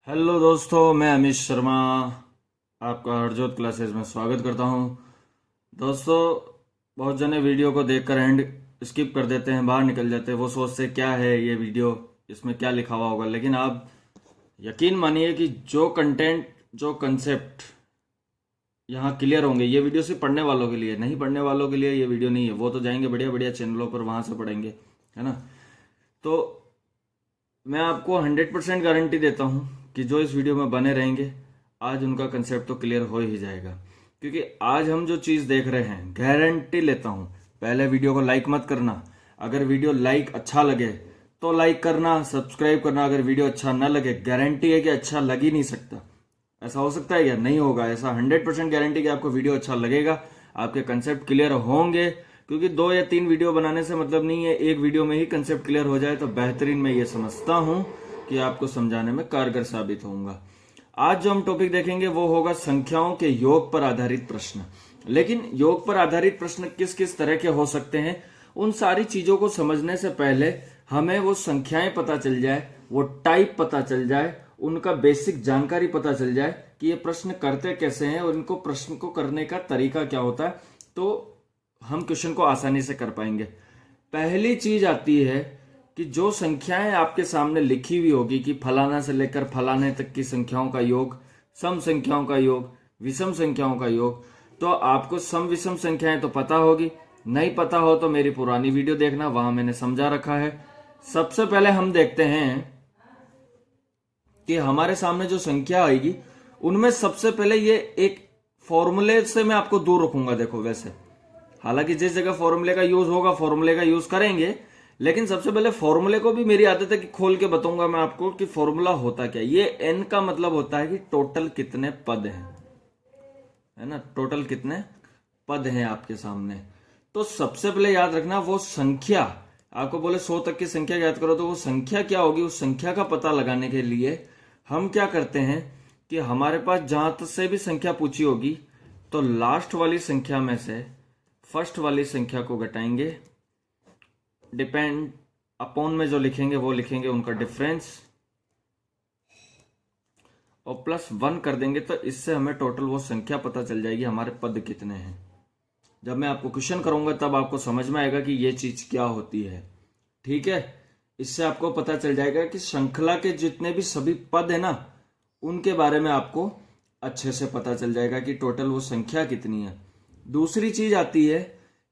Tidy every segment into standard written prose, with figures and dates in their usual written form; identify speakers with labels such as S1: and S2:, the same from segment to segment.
S1: Hello दोस्तों, मैं अमित शर्मा आपका हरजोत क्लासेस में स्वागत करता हूं। दोस्तों, बहुत जने वीडियो को देखकर एंड स्किप कर देते हैं, बाहर निकल जाते हैं। वो सोचते क्या है ये वीडियो, इसमें क्या लिखा हुआ होगा। लेकिन आप यकीन मानिए कि जो कंटेंट, जो कंसेप्ट यहाँ क्लियर होंगे, ये वीडियो सिर्फ पढ़ने वालों के लिए, नहीं पढ़ने वालों के लिए ये वीडियो नहीं है। वो तो जाएंगे बढ़िया बढ़िया चैनलों पर, वहां से पढ़ेंगे, है ना। तो मैं आपको 100% गारंटी देता हूँ कि जो इस वीडियो में बने रहेंगे, आज उनका कंसेप्ट तो क्लियर हो ही जाएगा। क्योंकि आज हम जो चीज़ देख रहे हैं, गारंटी लेता हूँ, पहले वीडियो को लाइक मत करना। अगर वीडियो लाइक अच्छा लगे तो लाइक करना, सब्सक्राइब करना। अगर वीडियो अच्छा ना लगे, गारंटी है कि अच्छा लग ही नहीं सकता। ऐसा हो सकता है क्या? नहीं होगा। ऐसा 100% गारंटी कि आपको वीडियो अच्छा लगेगा, आपके कंसेप्ट क्लियर होंगे। क्योंकि 2 या 3 वीडियो बनाने से मतलब नहीं है, एक वीडियो में ही कंसेप्ट क्लियर हो जाए तो बेहतरीन। मैं ये समझता हूं कि आपको समझाने में कारगर साबित होऊंगा। आज जो हम टॉपिक देखेंगे वो होगा संख्याओं के योग पर आधारित प्रश्न। लेकिन योग पर आधारित प्रश्न किस किस तरह के हो सकते हैं, उन सारी चीजों को समझने से पहले हमें वो संख्याएं पता चल जाए, वो टाइप पता चल जाए, उनका बेसिक जानकारी पता चल जाए कि ये प्रश्न करते कैसे हैं और इनको प्रश्न को करने का तरीका क्या होता है, तो हम क्वेश्चन को आसानी से कर पाएंगे। पहली चीज आती है कि जो संख्याएं आपके सामने लिखी हुई होगी कि फलाना से लेकर फलाने तक की संख्याओं का योग, सम संख्याओं का योग, विषम संख्याओं का योग, तो आपको सम विषम संख्याएं तो पता होगी। नहीं पता हो तो मेरी पुरानी वीडियो देखना, वहां मैंने समझा रखा है। सबसे पहले हम देखते हैं कि हमारे सामने जो संख्या आएगी उनमें सबसे पहले ये एक फॉर्मूले से मैं आपको दूर रखूंगा। देखो, वैसे हालांकि जिस जगह फॉर्मूले का यूज होगा फॉर्मूले का यूज करेंगे, लेकिन सबसे पहले फॉर्मूले को भी मेरी आदत है कि खोल के बताऊंगा मैं आपको कि फॉर्मूला होता क्या। ये एन का मतलब होता है कि टोटल कितने पद हैं, है ना। टोटल कितने पद हैं आपके सामने। तो सबसे पहले याद रखना, वो संख्या आपको बोले 100 तक की संख्या याद करो, तो वो संख्या क्या होगी, उस संख्या का पता लगाने के लिए हम क्या करते हैं कि हमारे पास जहां तक से भी संख्या पूछी होगी, तो लास्ट वाली संख्या में से फर्स्ट वाली संख्या को घटाएंगे, डिपेंड अपॉन में जो लिखेंगे वो लिखेंगे उनका डिफरेंस, और +1 कर देंगे। तो इससे हमें टोटल वो संख्या पता चल जाएगी, हमारे पद कितने हैं। जब मैं आपको क्वेश्चन करूंगा तब आपको समझ में आएगा कि ये चीज क्या होती है, ठीक है। इससे आपको पता चल जाएगा कि श्रृंखला के जितने भी सभी पद है ना, उनके बारे में आपको अच्छे से पता चल जाएगा कि टोटल वो संख्या कितनी है। दूसरी चीज आती है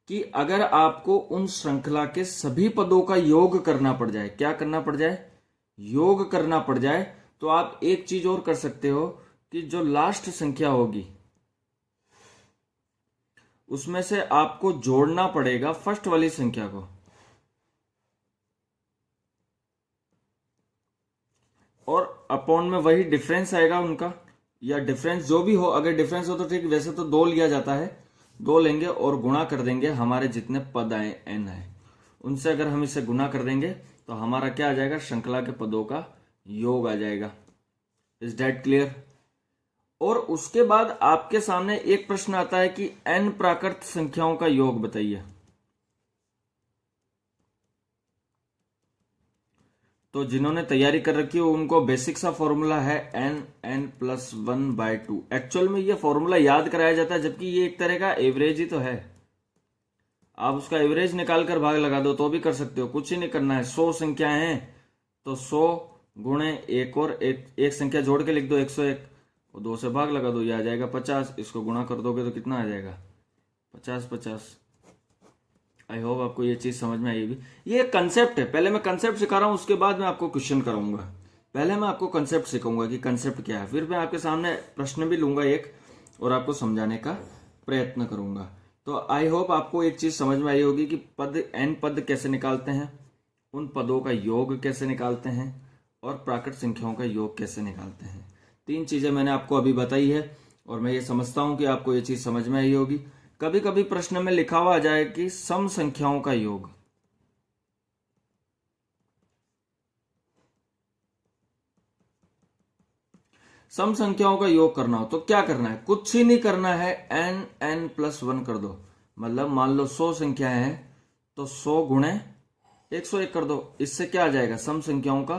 S1: कि अगर आपको उन श्रृंखला के सभी पदों का योग करना पड़ जाए, क्या करना पड़ जाए, योग करना पड़ जाए, तो आप एक चीज और कर सकते हो कि जो लास्ट संख्या होगी उसमें से आपको जोड़ना पड़ेगा फर्स्ट वाली संख्या को, और अपॉन में वही डिफरेंस आएगा उनका, या डिफरेंस जो भी हो। अगर डिफरेंस हो तो ठीक, वैसे तो 2 लिया जाता है, 2 लेंगे और गुणा कर देंगे हमारे जितने पद आए एन है उनसे। अगर हम इसे गुणा कर देंगे तो हमारा क्या आ जाएगा, श्रृंखला के पदों का योग आ जाएगा। Is that clear? और उसके बाद आपके सामने एक प्रश्न आता है कि एन प्राकृत संख्याओं का योग बताइए। तो जिन्होंने तैयारी कर रखी है उनको बेसिक सा फॉर्मूला है n+1/2। एक्चुअल में ये फॉर्मूला याद कराया जाता है, जबकि ये एक तरह का एवरेज ही तो है। आप उसका एवरेज निकाल कर भाग लगा दो तो भी कर सकते हो, कुछ ही नहीं करना है। 100 संख्याएं हैं तो 100 गुणे एक और एक संख्या जोड़ के लिख दो 101, और 2 से भाग लगा दो, ये आ जाएगा 50। इसको गुणा कर दोगे तो कितना आ जाएगा, 50। आई होप आपको ये चीज समझ में आएगी। ये एक कंसेप्ट है, पहले मैं कंसेप्ट सिखा रहा हूं, उसके बाद मैं आपको क्वेश्चन कराऊंगा। पहले मैं आपको कंसेप्ट सिखाऊंगा कि कंसेप्ट क्या है, फिर मैं आपके सामने प्रश्न भी लूंगा एक, और आपको समझाने का प्रयत्न करूंगा। तो आई होप आपको एक चीज समझ में आई होगी कि एन पद कैसे निकालते हैं, उन पदों का योग कैसे निकालते हैं, और प्राकृत संख्याओं का योग कैसे निकालते हैं। 3 चीजें मैंने आपको अभी बताई है, और मैं ये समझता हूं कि आपको ये चीज समझ में आई होगी। कभी कभी प्रश्न में लिखा हुआ आ जाए कि सम संख्याओं का योग, सम संख्याओं का योग करना हो तो क्या करना है, कुछ ही नहीं करना है, n+1 कर दो। मतलब मान लो 100 संख्याएं हैं तो 100 गुणे 101 कर दो। इससे क्या आ जाएगा, सम संख्याओं का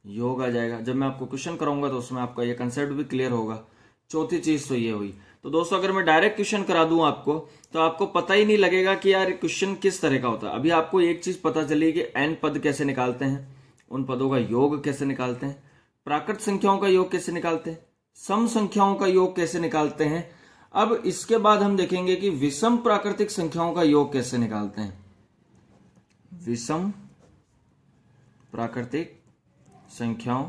S1: योग आ जाएगा। जब मैं आपको क्वेश्चन कराऊंगा तो उसमें आपका ये कंसेप्ट भी क्लियर होगा। चौथी चीज तो ये हुई। तो दोस्तों अगर मैं डायरेक्ट क्वेश्चन करा दूं आपको तो आपको पता ही नहीं लगेगा कि यार क्वेश्चन किस तरह का होता है। अभी आपको एक चीज पता चली कि n पद कैसे निकालते हैं, उन पदों का योग कैसे निकालते हैं, प्राकृत संख्याओं का योग कैसे निकालते हैं, सम संख्याओं का योग कैसे निकालते हैं। अब इसके बाद हम देखेंगे कि विषम प्राकृतिक संख्याओं का योग कैसे निकालते हैं। विषम प्राकृतिक संख्याओं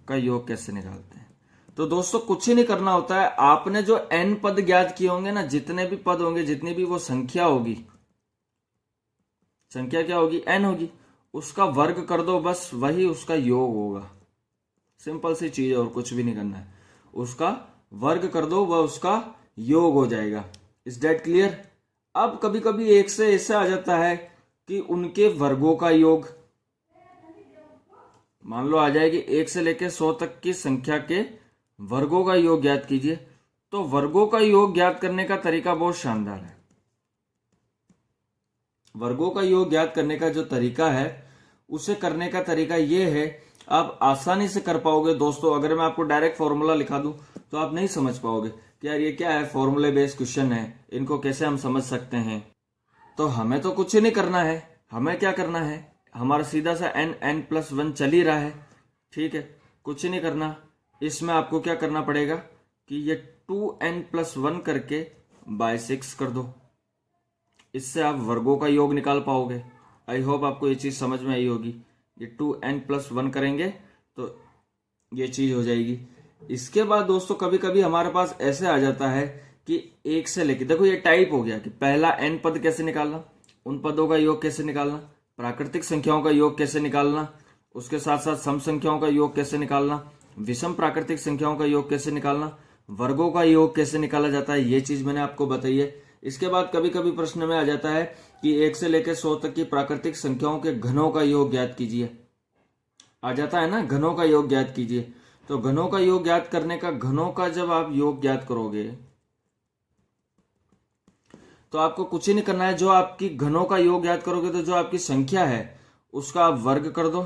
S1: का योग कैसे निकालते हैं। तो दोस्तों कुछ ही नहीं करना होता है। आपने जो n पद ज्ञात किए होंगे ना, जितने भी पद होंगे, जितनी भी वो संख्या होगी, संख्या क्या होगी, n होगी, उसका वर्ग कर दो, बस वही उसका योग होगा। सिंपल सी चीज है और कुछ भी नहीं करना है। उसका वर्ग कर दो, वह उसका योग हो जाएगा। Is that clear. अब कभी कभी एक से ऐसे आ जाता है कि उनके वर्गों का योग, मान लो आ जाएगी 1 से लेकर 100 तक की संख्या के वर्गों का योग ज्ञात कीजिए। तो वर्गों का योग ज्ञात करने का तरीका बहुत शानदार है। वर्गों का योग ज्ञात करने का जो तरीका है, उसे करने का तरीका यह है, आप आसानी से कर पाओगे। दोस्तों अगर मैं आपको डायरेक्ट फॉर्मूला लिखा दूं तो आप नहीं समझ पाओगे कि यार ये क्या है, फॉर्मूले बेस्ड क्वेश्चन है, इनको कैसे हम समझ सकते हैं। तो हमें तो कुछ नहीं करना है। हमें क्या करना है, हमारा सीधा सा n+1 चल ही रहा है, ठीक है, कुछ नहीं करना। इसमें आपको क्या करना पड़ेगा कि ये 2n+1 करके बाय 6 कर दो। इससे आप वर्गों का योग निकाल पाओगे। आई होप आपको ये चीज समझ में आई होगी। ये 2n+1 करेंगे तो ये चीज हो जाएगी। इसके बाद दोस्तों कभी कभी हमारे पास ऐसे आ जाता है कि 1 से लेके, देखो ये टाइप हो गया कि पहला n पद कैसे निकालना, उन पदों का योग कैसे निकालना, प्राकृतिक संख्याओं का योग कैसे निकालना, उसके साथ साथ सम संख्याओं का योग कैसे निकालना, विषम प्राकृतिक संख्याओं का योग कैसे निकालना, वर्गों का योग कैसे निकाला जाता है, ये चीज मैंने आपको बताई है। इसके बाद कभी कभी प्रश्न में आ जाता है कि 1 से लेकर 100 तक की प्राकृतिक संख्याओं के घनों का योग ज्ञात कीजिए। आ जाता है ना, घनों का योग ज्ञात कीजिए। तो घनों का योग ज्ञात करने का, घनों का जब आप योग ज्ञात करोगे तो आपको कुछ ही नहीं करना है। जो आपकी घनों का योग ज्ञात करोगे तो जो आपकी संख्या है उसका आप वर्ग कर दो।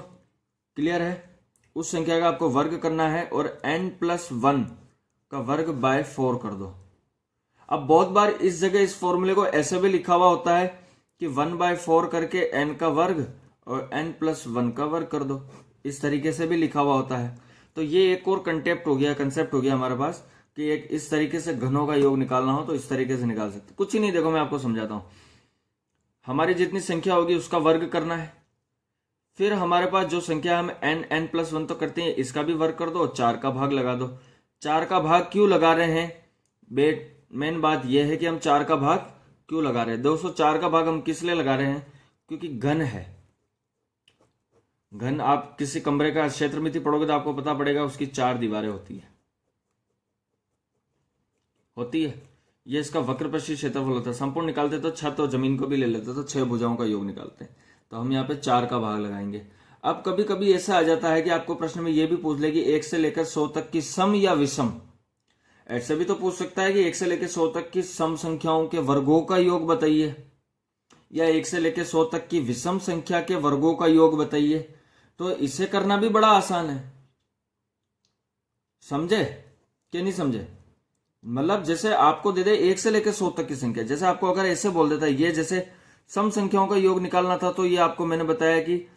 S1: क्लियर है, उस संख्या का आपको वर्ग करना है और n+1 का वर्ग बाय 4 कर दो। अब बहुत बार इस जगह इस फॉर्मूले को ऐसे भी लिखा हुआ होता है कि 1/4 करके n का वर्ग और n+1 का वर्ग कर दो। इस तरीके से भी लिखा हुआ होता है। तो ये एक और कंसेप्ट हो गया हमारे पास कि एक इस तरीके से घनों का योग निकालना हो तो इस तरीके से निकाल सकते। कुछ ही नहीं, देखो मैं आपको समझाता हूं। हमारी जितनी संख्या होगी उसका वर्ग करना है। फिर हमारे पास जो संख्या हम n+1 तो करते हैं, इसका भी वर्ग कर दो और 4 का भाग लगा दो। 4 का भाग क्यों लगा रहे हैं, मेन बात यह है कि हम 4 का भाग क्यों लगा रहे हैं। दोस्तों 4 का भाग हम किस लिए लगा रहे हैं, क्योंकि घन है। घन आप किसी कमरे का क्षेत्रमिति पढ़ोगे तो आपको पता पड़ेगा उसकी 4 दीवारें होती है। ये इसका वक्रपृष्ठीय क्षेत्रफल होता है। संपूर्ण निकालते तो छत और जमीन को भी ले लेते तो 6 भुजाओं का योग निकालते हैं। तो हम यहाँ पे 4 का भाग लगाएंगे। अब कभी कभी ऐसा आ जाता है कि आपको प्रश्न में यह भी पूछ ले कि 1 से लेकर 100 तक की सम या विषम, ऐसे भी तो पूछ सकता है कि 1 से लेकर 100 तक की सम संख्याओं के वर्गों का योग बताइए, या 1 से लेकर 100 तक की विषम संख्या के वर्गों का योग बताइए। तो इसे करना भी बड़ा आसान है। समझे कि नहीं समझे। मतलब जैसे आपको दे दे 1 से लेकर 100 तक की संख्या, जैसे आपको अगर ऐसे बोल देता है ये जैसे सम संख्याओं का योग निकालना था, तो ये आपको मैंने बताया कि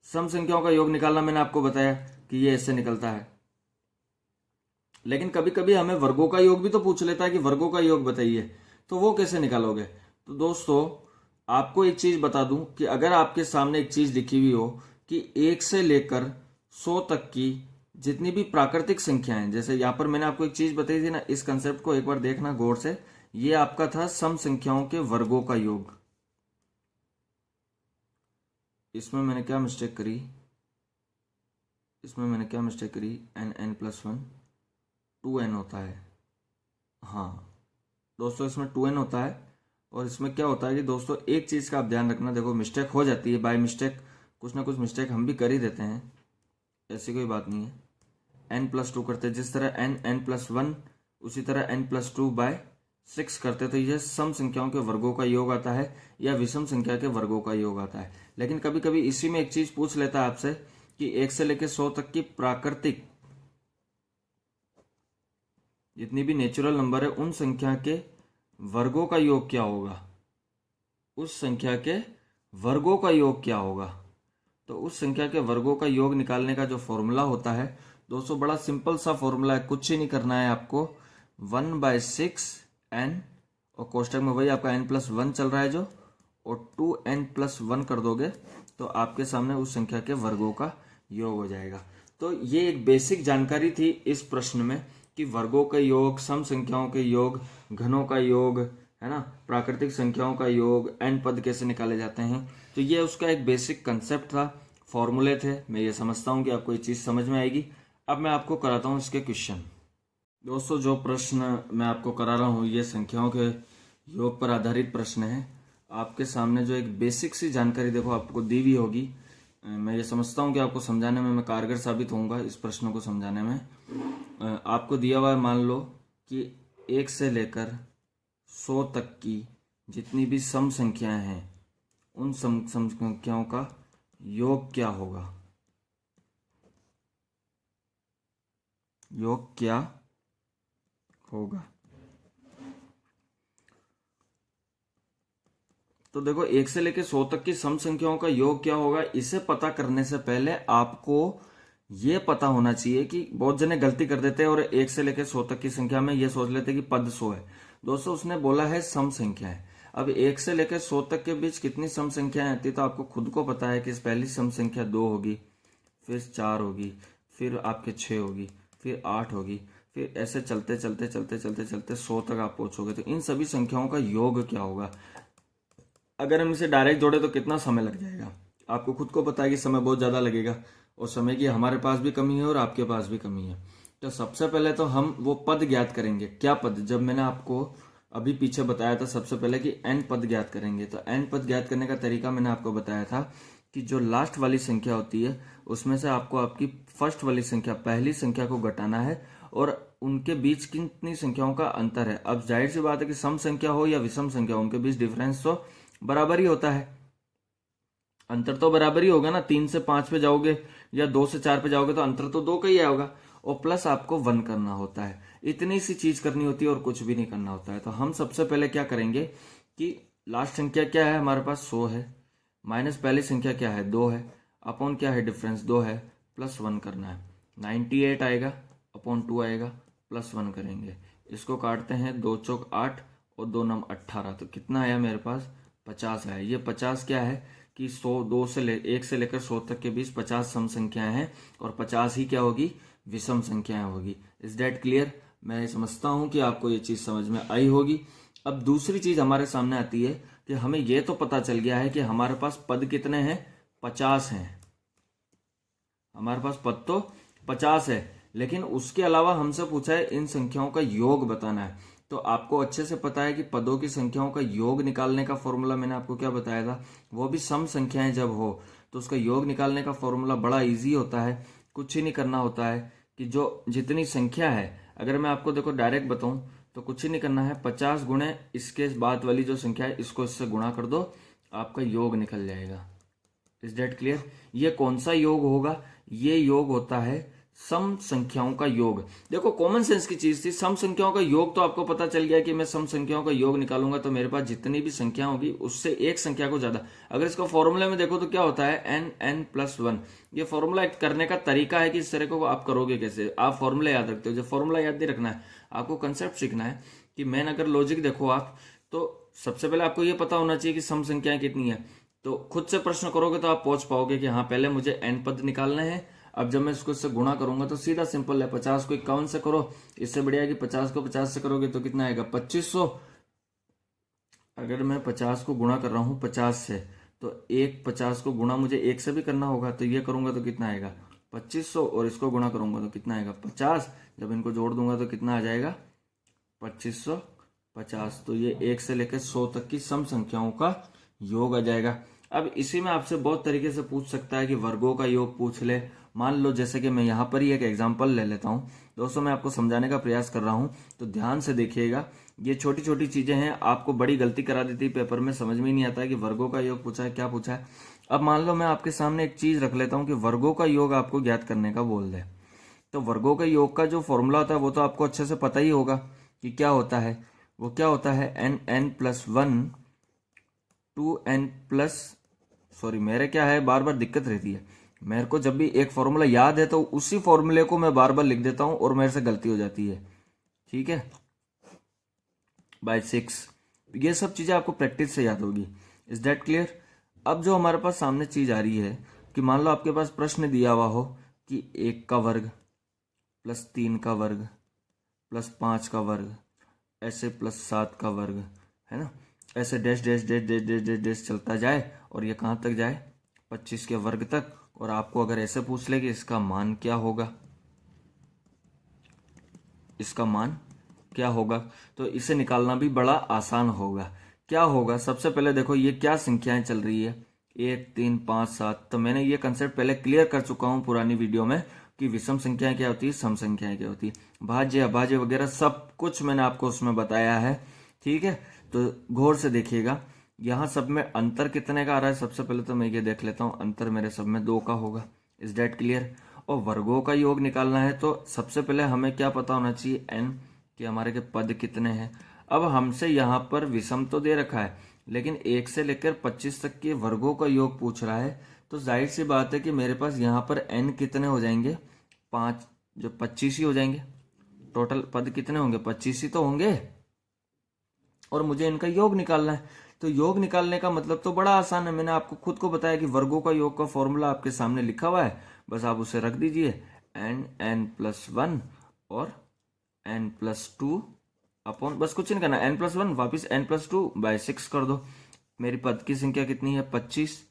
S1: सम संख्याओं का योग निकालना मैंने आपको बताया कि ये ऐसे निकलता है। लेकिन कभी कभी हमें वर्गों का योग भी तो पूछ लेता है कि वर्गों का योग बताइए, तो वो कैसे निकालोगे। तो दोस्तों आपको एक चीज बता दूं कि अगर आपके सामने एक चीज लिखी हुई हो कि 1 से लेकर 100 तक की जितनी भी प्राकृतिक संख्याएं, जैसे यहां पर मैंने आपको एक चीज बताई थी ना, इस कंसेप्ट को एक बार देखना गौर से। ये आपका था सम संख्याओं के वर्गों का योग। इसमें मैंने क्या मिस्टेक करी, n+1 2n होता है। हाँ दोस्तों इसमें 2n होता है। और इसमें क्या होता है कि दोस्तों एक चीज का आप ध्यान रखना, देखो मिस्टेक हो जाती है, बाय मिस्टेक कुछ ना कुछ मिस्टेक हम भी कर ही देते हैं, ऐसी कोई बात नहीं है। n+2 करते हैं, जिस तरह n+1 उसी तरह n+2/6 करते, तो ये सम संख्याओं के वर्गों का योग आता है या विषम संख्या के वर्गों का योग आता है। लेकिन कभी कभी इसी में एक चीज पूछ लेता है आपसे कि 1 से लेकर 100 तक की प्राकृतिक जितनी भी नेचुरल नंबर है उन संख्या के वर्गों का योग क्या होगा, उस संख्या के वर्गों का योग क्या होगा। तो उस संख्या के वर्गों का योग निकालने का जो फॉर्मूला होता है दोस्तों, बड़ा सिंपल सा फॉर्मूला है, कुछ ही नहीं करना है आपको। 1/6n और कोष्टक में वही आपका n+1 चल रहा है जो, और 2n+1 कर दोगे तो आपके सामने उस संख्या के वर्गों का योग हो जाएगा। तो ये एक बेसिक जानकारी थी इस प्रश्न में कि वर्गों का योग, सम संख्याओं के योग, घनों का योग, है ना, प्राकृतिक संख्याओं का योग, n पद कैसे निकाले जाते हैं। तो ये उसका एक बेसिक कंसेप्ट था, फॉर्मूले थे। मैं ये समझता हूँ कि आपको ये चीज़ समझ में आएगी। अब मैं आपको कराता हूँ इसके क्वेश्चन। दोस्तों जो प्रश्न मैं आपको करा रहा हूँ ये संख्याओं के योग पर आधारित प्रश्न है। आपके सामने जो एक बेसिक सी जानकारी देखो आपको दी हुई होगी, मैं ये समझता हूँ कि आपको समझाने में मैं कारगर साबित होऊंगा। इस प्रश्न को समझाने में आपको दिया हुआ है, मान लो कि 1 से लेकर 100 तक की जितनी भी सम संख्याएं हैं उन सम संख्याओं का योग क्या होगा, योग क्या होगा। तो देखो 1 से लेकर 100 तक की सम संख्याओं का योग क्या होगा, इसे पता करने से पहले आपको ये पता होना चाहिए कि बहुत जने गलती कर देते हैं और 1 से लेकर 100 तक की संख्या में ये सोच लेते हैं कि पद 100 है। दोस्तों उसने बोला है सम संख्या है। अब 1 से लेकर 100 तक के बीच कितनी सम संख्याएं आती है, तो आपको खुद को पता है कि पहली सम संख्या 2 होगी, फिर 4 होगी, फिर आपके 6 होगी, फिर 8 होगी, फिर ऐसे चलते चलते चलते चलते चलते 100 तक आप पहुंचोगे। तो इन सभी संख्याओं का योग क्या होगा। अगर हम इसे डायरेक्ट जोड़े तो कितना समय लग जाएगा, आपको खुद को पता है कि समय बहुत ज़्यादा लगेगा और समय की हमारे पास भी कमी है और आपके पास भी कमी है। तो सबसे पहले तो हम वो पद ज्ञात करेंगे। क्या पद, जब मैंने आपको अभी पीछे बताया था सबसे पहले कि n पद ज्ञात करेंगे, तो n पद ज्ञात करने का तरीका मैंने आपको बताया था कि जो लास्ट वाली संख्या होती है उसमें से आपको आपकी फर्स्ट वाली संख्या, पहली संख्या को घटाना है और उनके बीच कितनी संख्याओं का अंतर है। अब जाहिर सी बात है कि सम संख्या हो या विषम संख्या, उनके बीच डिफरेंस तो बराबर ही होता है, अंतर तो बराबर ही होगा ना। 3 से 5 पे जाओगे या 2 से 4 पे जाओगे तो अंतर तो 2 का ही होगा, और प्लस आपको 1 करना होता है। इतनी सी चीज करनी होती है और कुछ भी नहीं करना होता है। तो हम सबसे पहले क्या करेंगे कि लास्ट संख्या क्या है हमारे पास 100 है, माइनस पहली संख्या क्या है 2 है, अपॉन क्या है डिफरेंस 2 है, प्लस 1 करना है। 98 आएगा, अपॉन 2 आएगा, प्लस 1 करेंगे। इसको काटते हैं, 2 चौक 8 और 2 नम 18, तो कितना आया मेरे पास 50 आया। ये 50 क्या है कि 1 से लेकर 100 तक के बीच 50 सम संख्याएं हैं और 50 ही क्या होगी, विषम संख्याएं होगी। Is that clear. मैं समझता हूं कि आपको ये चीज समझ में आई होगी। अब दूसरी चीज हमारे सामने आती है कि हमें यह तो पता चल गया है कि हमारे पास पद कितने हैं, 50 हैं। हमारे पास पद तो 50 है, लेकिन उसके अलावा हमसे पूछा है इन संख्याओं का योग बताना है। तो आपको अच्छे से पता है कि पदों की संख्याओं का योग निकालने का फॉर्मूला मैंने आपको क्या बताया था, वो भी सम संख्याएं जब हो तो उसका योग निकालने का फॉर्मूला बड़ा इजी होता है। कुछ ही नहीं करना होता है कि जो जितनी संख्या है, अगर मैं आपको देखो डायरेक्ट बताऊं तो कुछ ही नहीं करना है, 50 गुणे इसके बाद वाली जो संख्या है इसको इससे गुणा कर दो, आपका योग निकल जाएगा। Is that clear. ये कौन सा योग होगा, ये योग होता है सम संख्याओं का योग। देखो कॉमन सेंस की चीज थी, सम संख्याओं का योग तो आपको पता चल गया कि मैं सम संख्याओं का योग निकालूंगा तो मेरे पास जितनी भी संख्या होगी उससे एक संख्या को ज्यादा। अगर इसका फॉर्मूले में देखो तो क्या होता है n+1। ये फॉर्मूला करने का तरीका है कि इस तरह को आप करोगे कैसे। आप फॉर्मूला याद रखते हो, जो फॉर्मूला याद नहीं रखना है, आपको कंसेप्ट सीखना है कि मैन अगर लॉजिक देखो आप, तो सबसे पहले आपको ये पता होना चाहिए कि सम संख्याएं कितनी है। तो खुद से प्रश्न करोगे तो आप पहुंच पाओगे कि हाँ पहले मुझे n पद निकालने हैं। अब जब मैं इसको इससे गुणा करूंगा तो सीधा सिंपल है, 50 को 51 से करो, इससे बढ़िया है कि 50 को 50 से करोगे तो कितना आएगा 2500। अगर मैं 50 को गुणा कर रहा हूं 50 से, तो 50 को गुणा मुझे 1 से भी करना होगा, तो ये करूंगा तो कितना आएगा 2500, और इसको गुणा करूंगा तो कितना आएगा 50। जब इनको जोड़ दूंगा तो कितना आ जाएगा 2550। तो ये 1 से लेकर 100 तक की सम संख्याओं का योग आ जाएगा। अब इसी में आपसे बहुत तरीके से पूछ सकता है कि वर्गों का योग पूछ ले। मान लो जैसे कि मैं यहाँ पर ही एक एग्जांपल ले लेता हूँ। दोस्तों मैं आपको समझाने का प्रयास कर रहा हूँ तो ध्यान से देखिएगा। ये छोटी छोटी चीजें हैं, आपको बड़ी गलती करा देती पेपर में, समझ में ही नहीं आता है कि वर्गों का योग पूछा है क्या पूछा है। अब मान लो मैं आपके सामने एक चीज रख लेता हूं कि वर्गों का योग आपको ज्ञात करने का बोल दे, तो वर्गों का योग का जो फॉर्मूला होता है वो तो आपको अच्छे से पता ही होगा कि क्या होता है। वो क्या होता है, n+1 to n plus, sorry मेरे क्या है, बार बार दिक्कत रहती है, मेरे को जब भी एक फॉर्मूला याद है तो उसी फॉर्मूले को मैं बार बार लिख देता हूं और मेरे से गलती हो जाती है, ठीक है, बाय 6। ये सब चीजें आपको प्रैक्टिस से याद होगी। Is that clear? अब जो हमारे पास सामने चीज आ रही है कि मान लो आपके पास प्रश्न दिया हुआ हो कि 1 का वर्ग प्लस 3 का वर्ग प्लस 5 का वर्ग ऐसे प्लस 7 का वर्ग, है ना, ऐसे dash dash dash dash dash dash dash चलता जाए और ये कहाँ तक जाए, 25 के वर्ग तक। और आपको अगर ऐसे पूछ ले कि इसका मान क्या होगा, इसका मान क्या होगा, तो इसे निकालना भी बड़ा आसान होगा। क्या होगा, सबसे पहले देखो ये क्या संख्याएं चल रही है, 1 3 5 7। तो मैंने ये कंसेप्ट पहले क्लियर कर चुका हूं पुरानी वीडियो में कि विषम संख्याएं क्या होती है, सम संख्याएं क्या होती है, भाज्य अभाज्य वगैरह सब कुछ मैंने आपको उसमें बताया है, ठीक है। तो गौर से देखिएगा, यहाँ सब में अंतर कितने का आ रहा है। सबसे पहले तो मैं ये देख लेता हूँ, अंतर मेरे सब में 2 का होगा। Is that clear? और वर्गों का योग निकालना है तो सबसे पहले हमें क्या पता होना चाहिए, n, कि हमारे के पद कितने हैं। अब हमसे यहाँ पर विषम तो दे रखा है, लेकिन 1 से लेकर 25 तक के वर्गों का योग पूछ रहा है, तो जाहिर सी बात है कि मेरे पास यहाँ पर n कितने हो जाएंगे, 5, जो 25 ही हो जाएंगे। टोटल पद कितने होंगे, 25 ही तो होंगे, और मुझे इनका योग निकालना है। तो योग निकालने का मतलब तो बड़ा आसान है, मैंने आपको खुद को बताया कि वर्गों का योग का फॉर्मूला आपके सामने लिखा हुआ है, बस आप उसे रख दीजिए, n+1 और n+2 अपॉन, बस कुछ नहीं करना, n+1 वापिस n+2 बाय 6 कर दो। मेरी पद की संख्या कितनी है, 25,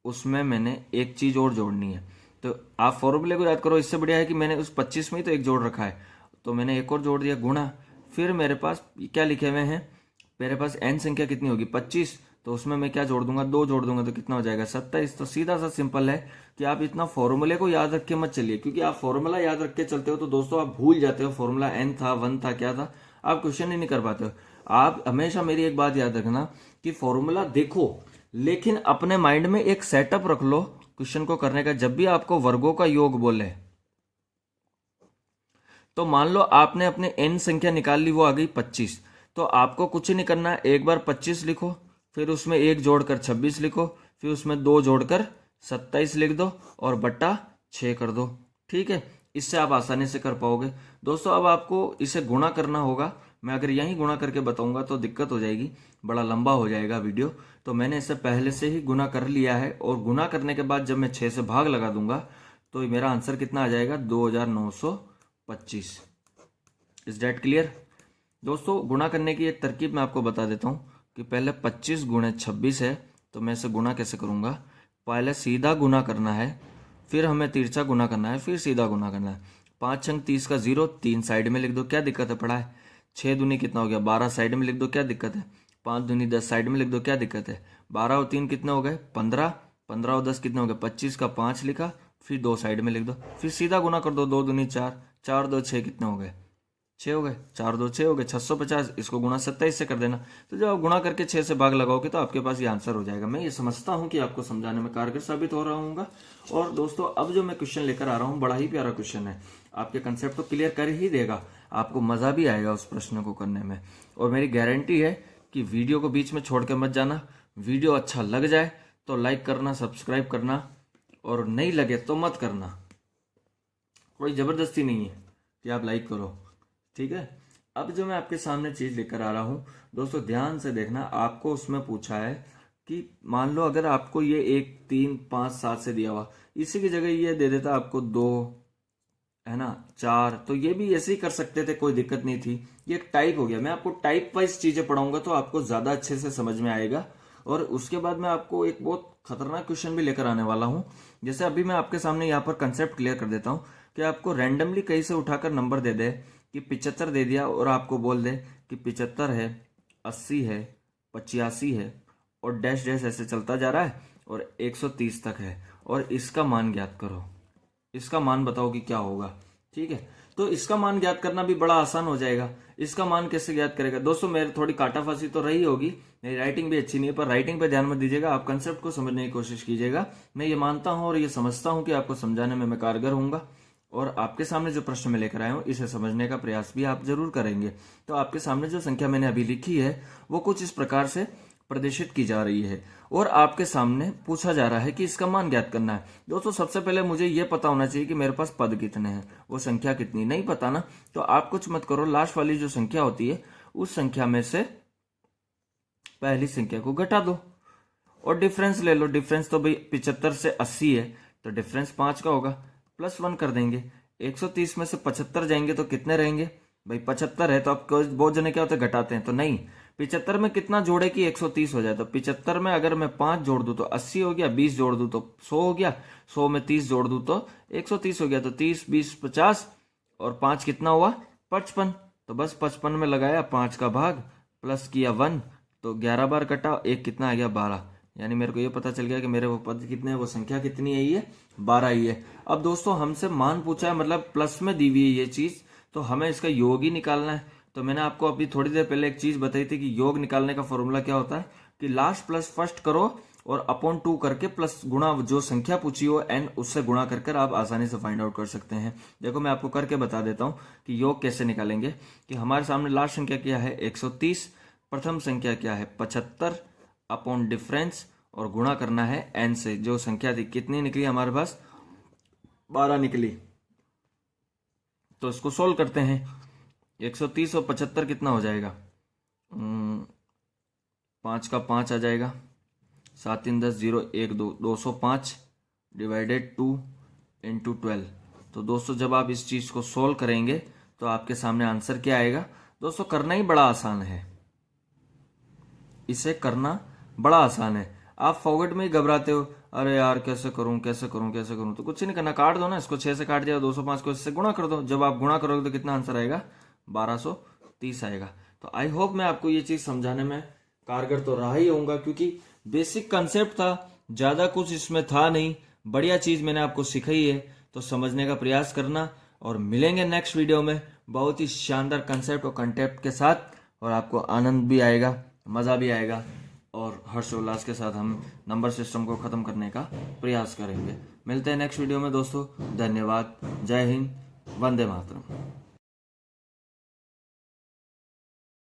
S1: उसमें मैंने एक चीज और जोड़नी है। तो आप फॉर्मूले को याद करो, इससे बढ़िया है कि मैंने उस 25 में ही तो एक जोड़ रखा है, तो मैंने एक और जोड़ दिया, गुणा। फिर मेरे पास क्या लिखे हुए हैं, मेरे पास n संख्या कितनी होगी, 25, तो उसमें मैं क्या जोड़ दूंगा, 2 जोड़ दूंगा, तो कितना हो जाएगा, 27। तो सीधा सा सिंपल है कि आप इतना फॉर्मूले को याद रख के मत चलिए, क्योंकि आप फॉर्मूला याद रख के चलते हो तो दोस्तों आप भूल जाते हो फॉर्मूला n था, 1 था, क्या था, आप क्वेश्चन ही नहीं कर पाते हो। आप हमेशा मेरी एक बात याद रखना कि फॉर्मूला देखो, लेकिन अपने माइंड में एक सेटअप रख लो क्वेश्चन को करने का। जब भी आपको वर्गों का योग बोले तो मान लो आपने अपने n संख्या निकाल ली, वो आ गई 25, तो आपको कुछ नहीं करना है, एक बार 25 लिखो, फिर उसमें 1 जोड़कर 26 लिखो, फिर उसमें 2 जोड़कर 27 लिख दो और बट्टा 6 कर दो, ठीक है। इससे आप आसानी से कर पाओगे। दोस्तों अब आपको इसे गुणा करना होगा, मैं अगर यहीं गुणा करके बताऊंगा तो दिक्कत हो जाएगी, बड़ा लंबा हो जाएगा वीडियो, तो मैंने इसे पहले से ही गुणा कर लिया है। और गुणा करने के बाद जब मैं 6 से भाग लगा दूंगा तो मेरा आंसर कितना आ जाएगा, 2925। Is that clear? दोस्तों गुणा करने की एक तरकीब मैं आपको बता देता हूं कि पहले 25 गुणे 26 है, तो मैं इसे गुणा कैसे करूंगा, पहले सीधा गुणा करना है, फिर हमें तिरछा गुणा करना है, फिर सीधा गुणा करना है। 5 छंग 30 का 0, 3 साइड में लिख दो, क्या दिक्कत है, पढ़ा है। 6 दूनी कितना हो गया, 12 साइड में लिख दो, क्या दिक्कत है। 5 दूनी 10 साइड में लिख दो, क्या दिक्कत है। 12 और 3 कितने हो गए, 15, 15 और 10 कितने हो गए, 25 का 5 लिखा, फिर 2 साइड में लिख दो, फिर सीधा गुणा कर दो, 2 दूनी 4, 4 2 6 कितने हो गए, 6 हो गए, 4 2 6 हो गए, 650। इसको गुणा 27 से कर देना। तो जब आप गुणा करके 6 से भाग लगाओगे तो आपके पास ये आंसर हो जाएगा। मैं ये समझता हूं कि आपको समझाने में कारगर साबित हो रहा हूँ। और दोस्तों अब जो मैं क्वेश्चन लेकर आ रहा हूँ बड़ा ही प्यारा क्वेश्चन है, आपके कंसेप्ट तो क्लियर कर ही देगा, आपको मजा भी आएगा उस प्रश्न को करने में। और मेरी गारंटी है कि वीडियो को बीच में छोड़ के मत जाना। वीडियो अच्छा लग जाए तो लाइक करना, सब्सक्राइब करना, और नहीं लगे तो मत करना, कोई जबरदस्ती नहीं है कि आप लाइक करो, ठीक है। अब जो मैं आपके सामने चीज लेकर आ रहा हूं दोस्तों, ध्यान से देखना। आपको उसमें पूछा है कि मान लो अगर आपको ये 1 3 5 7 से दिया हुआ, इसी की जगह ये दे देता आपको 2, है ना, 4, तो ये भी ऐसे ही कर सकते थे, कोई दिक्कत नहीं थी। ये एक टाइप हो गया। मैं आपको टाइप वाइज चीजें पढ़ाऊंगा तो आपको ज्यादा अच्छे से समझ में आएगा। और उसके बाद मैं आपको एक बहुत खतरनाक क्वेश्चन भी लेकर आने वाला हूं। जैसे अभी मैं आपके सामने यहाँ पर कंसेप्ट क्लियर कर देता हूँ कि आपको रैंडमली कहीं से उठाकर नंबर दे दे कि 75 दे दिया, और आपको बोल दे कि 75 है, 80 है, 85 है, और डैश डैश ऐसे चलता जा रहा है और 130 तक है, और इसका मान ज्ञात करो, इसका मान बताओ कि क्या होगा। ठीक है, तो इसका मान ज्ञात करना भी बड़ा आसान हो जाएगा। इसका मान कैसे ज्ञात करेगा दोस्तों, मेरी थोड़ी काटाफासी तो रही होगी, मेरी राइटिंग भी अच्छी नहीं है, पर राइटिंग पे ध्यान मत दीजिएगा, आप कंसेप्ट को समझने की कोशिश कीजिएगा। मैं ये मानता हूं और ये समझता हूं कि आपको समझाने में मैं कारगर होऊंगा, और आपके सामने जो प्रश्न मैं लेकर आया हूं इसे समझने का प्रयास भी आप जरूर करेंगे। तो आपके सामने जो संख्या मैंने अभी लिखी है वो कुछ इस प्रकार से प्रदर्शित की जा रही है, और आपके सामने पूछा जा रहा है कि इसका मान ज्ञात करना है। दोस्तों सबसे पहले मुझे यह पता होना चाहिए कि मेरे पास पद कितने हैं, वो संख्या कितनी, नहीं पता ना, तो आप कुछ मत करो, लास्ट वाली जो संख्या होती है उस संख्या में से पहली संख्या को घटा दो और डिफरेंस ले लो। डिफरेंस तो भाई 75 से 80 है, तो डिफरेंस 5 का होगा, +1 कर देंगे। 130 में से 75 जाएंगे तो कितने रहेंगे भाई, 75 है, तो आप बहुत जने क्या होते हैं घटाते हैं, तो नहीं, 75 में कितना जोड़े कि 130 हो जाए, तो 75 में अगर मैं 5 जोड़ दूं तो 80 हो गया, 20 जोड़ दूं तो 100 हो गया, 100 में 30 जोड़ दूं तो 130 हो गया, तो 30 20 50 और 5 कितना हुआ 55, तो बस 55 में लगाया 5 का भाग, प्लस किया 1, तो 11 बार कटा, एक कितना आ गया 12, यानी मेरे को ये पता चल गया कि मेरे वो पद कितने हैं, वो संख्या कितनी है, ये 12 ही है। अब दोस्तों हमसे मान पूछा है, मतलब प्लस में दी हुई है ये चीज, तो हमें इसका योग ही निकालना है। तो मैंने आपको अभी थोड़ी देर पहले एक चीज बताई थी कि योग निकालने का फॉर्मूला क्या होता है कि लास्ट प्लस फर्स्ट करो और अपॉन 2 करके प्लस गुणा जो संख्या पूछी हो n उससे गुणा कर आप आसानी से फाइंड आउट कर सकते हैं। देखो मैं आपको करके बता देता हूं कि योग कैसे निकालेंगे। कि हमारे सामने लास्ट संख्या क्या है 130, प्रथम संख्या क्या है 75 अपॉन डिफरेंस और गुणा करना है n से। जो संख्या थी कितनी निकली हमारे पास 12 निकली, तो इसको सोल्व करते हैं। 130 और 75 कितना हो जाएगा, 5 का 5 आ जाएगा, 7 3 10 0 1 2 205 डिवाइडेड 2 इंटू 12। तो दोस्तों जब आप इस चीज को सोल्व करेंगे तो आपके सामने आंसर क्या आएगा। दोस्तों करना ही बड़ा आसान है, इसे करना बड़ा आसान है। आप फॉरवर्ड में ही घबराते हो, अरे यार कैसे करूं कैसे करूं कैसे करूं, तो कुछ नहीं करना, काट दो ना इसको, 6 से काट दिया, 205 को इससे गुणा कर दो। जब आप गुणा करोगे तो कितना आंसर आएगा 1230 आएगा। तो आई होप मैं आपको ये चीज समझाने में कारगर तो रहा ही होऊंगा, क्योंकि बेसिक कंसेप्ट था, ज्यादा कुछ इसमें था नहीं, बढ़िया चीज मैंने आपको सिखाई है, तो समझने का प्रयास करना। और मिलेंगे नेक्स्ट वीडियो में बहुत ही शानदार कंसेप्ट और कंटेप्ट के साथ, और आपको आनंद भी आएगा, मजा भी आएगा, और हर्षोल्लास के साथ हम नंबर सिस्टम को खत्म करने का प्रयास करेंगे। मिलते हैं नेक्स्ट वीडियो में दोस्तों, धन्यवाद, जय हिंद, वंदे मातरम।